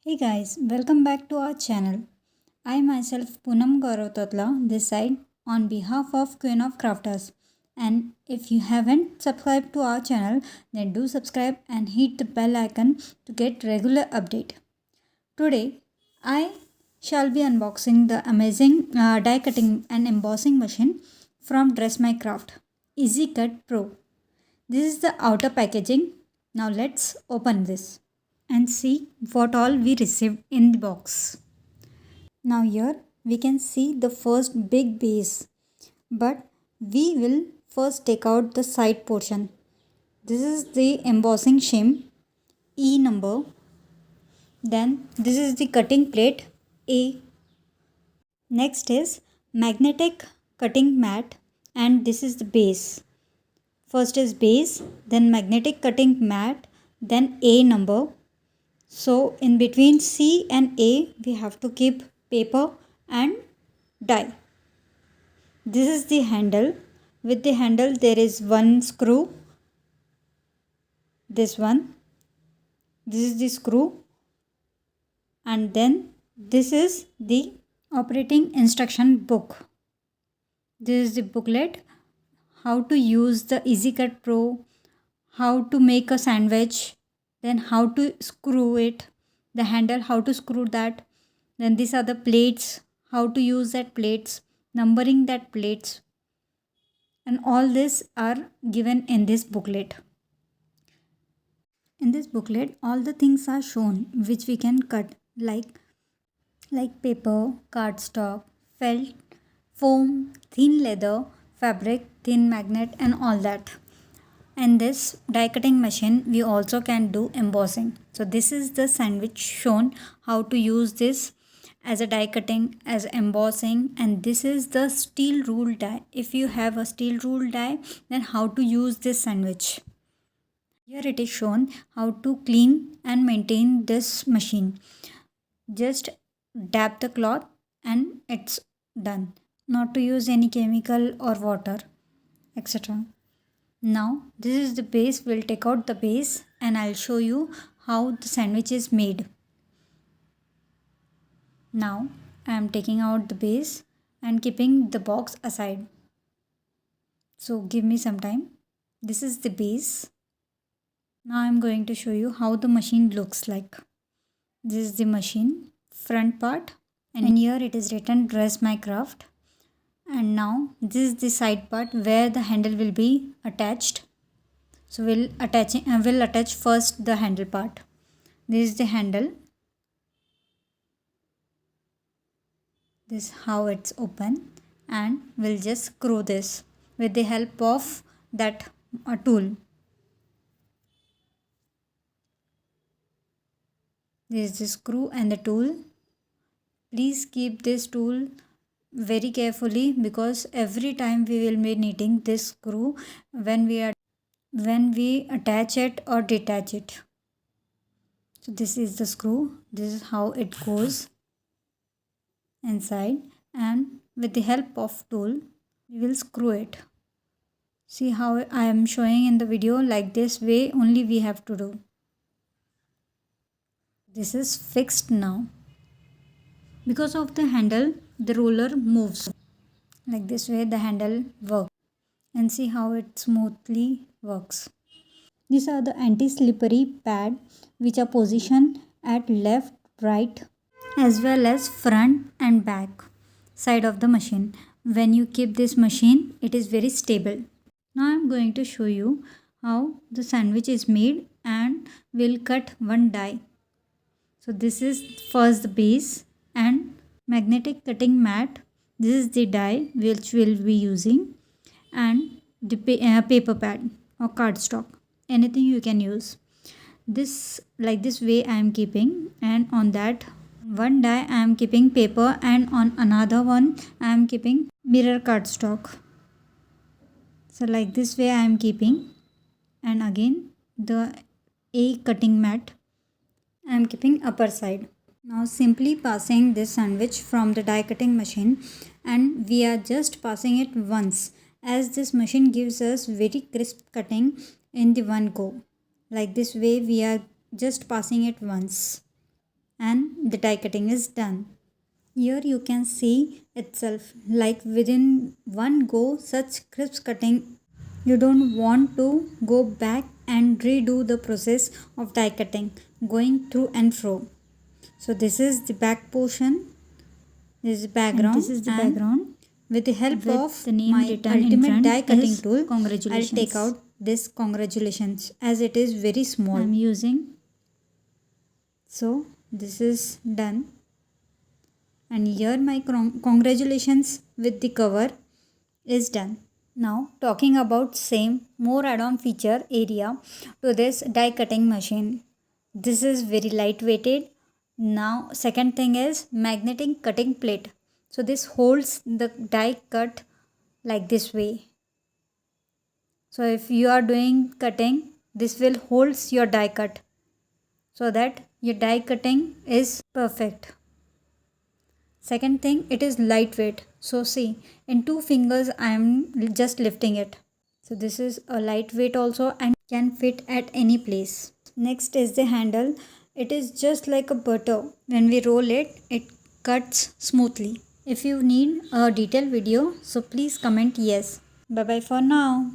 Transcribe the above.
Hey guys, welcome back to our channel. I myself Poonam Gaurav Totala this side on behalf of Queen of Crafters. And if you haven't subscribed to our channel, then do subscribe and hit the bell icon to get regular update. Today, I shall be unboxing the amazing die cutting and embossing machine from Dress My Craft Easy Cut Pro. This is the outer packaging. Now let's open this and see what all we received in the box. Now here we can see the first big base, but we will first take out the side portion. This is the embossing shim E number. Then this is the cutting plate A. Next is magnetic cutting mat, and this is the base. First is base, then magnetic cutting mat, then A number. So in between C and A, we have to keep paper and die. This is the handle. With the handle, there is one screw. This one. This is the screw. And then this is the operating instruction book. This is the booklet. How to use the EasyCut Pro. How to make a sandwich. Then how to screw it, the handle, how to screw that. Then these are the plates, how to use that plates, numbering that plates, and all this are given in this booklet. In this booklet, all the things are shown which we can cut, like paper, cardstock, felt, foam, thin leather, fabric, thin magnet, and all that. And this die cutting machine we also can do embossing. So this is the sandwich shown how to use this as a die cutting, as embossing, and this is the steel rule die. If you have a steel rule die, then how to use this sandwich. Here it is shown how to clean and maintain this machine. Just dab the cloth and it's done. Not to use any chemical or water, etc. Now this is the base. We'll take out the base and I'll show you how the sandwich is made. Now I am taking out the base and keeping the box aside. So give me some time. This is the base. Now I am going to show you how the machine looks like. This is the machine front part, and here it is written Dress My Craft. And now this is the side part where the handle will be attached. So we'll attach first the handle part. This is the handle. This is how it's open, and we'll just screw this with the help of that tool. This is the screw and the tool. Please keep this tool very carefully because every time we will be needing this screw when we attach it or detach it. So this is the screw. This is how it goes inside, and with the help of tool we will screw it. See how I am showing in the video, like this way only we have to do. This is fixed now. Because of the handle, the roller moves. Like this way the handle works, and see how it smoothly works. These are the anti-slippery pad which are positioned at left, right, as well as front and back side of the machine. When you keep this machine, it is very stable. Now I am going to show you how the sandwich is made, and we'll cut one die. So this is first the base and magnetic cutting mat. This is the die which we'll be using, and the paper pad or cardstock, anything you can use. This, like this way I am keeping, and on that one die I am keeping paper, and on another one I am keeping mirror cardstock. So like this way I am keeping, and again the A cutting mat I am keeping upper side. Now simply passing this sandwich from the die cutting machine, and we are just passing it once, as this machine gives us very crisp cutting in the one go. Like this way we are just passing it once, and the die cutting is done. Here you can see itself, like within one go such crisp cutting. You don't want to go back and redo the process of die cutting, going through and fro. So this is the back portion, this is background, this is the background. With the help With of the name my written in ultimate front die cutting is tool, I'll congratulations. take out this congratulations as it is very small. I'm using. So this is done. And here my congratulations with the cover is done. Now talking about same more add-on feature area to this die cutting machine. This is very lightweighted. Now second thing is magnetic cutting plate. So this holds the die cut like this way. So if you are doing cutting, this will holds your die cut so that your die cutting is perfect. Second thing, it is lightweight. So see, in 2 fingers I am just lifting it. So this is a lightweight also and can fit at any place. Next is the handle. It is just like a butter. When we roll it, it cuts smoothly. If you need a detailed video, so please comment yes. Bye bye for now.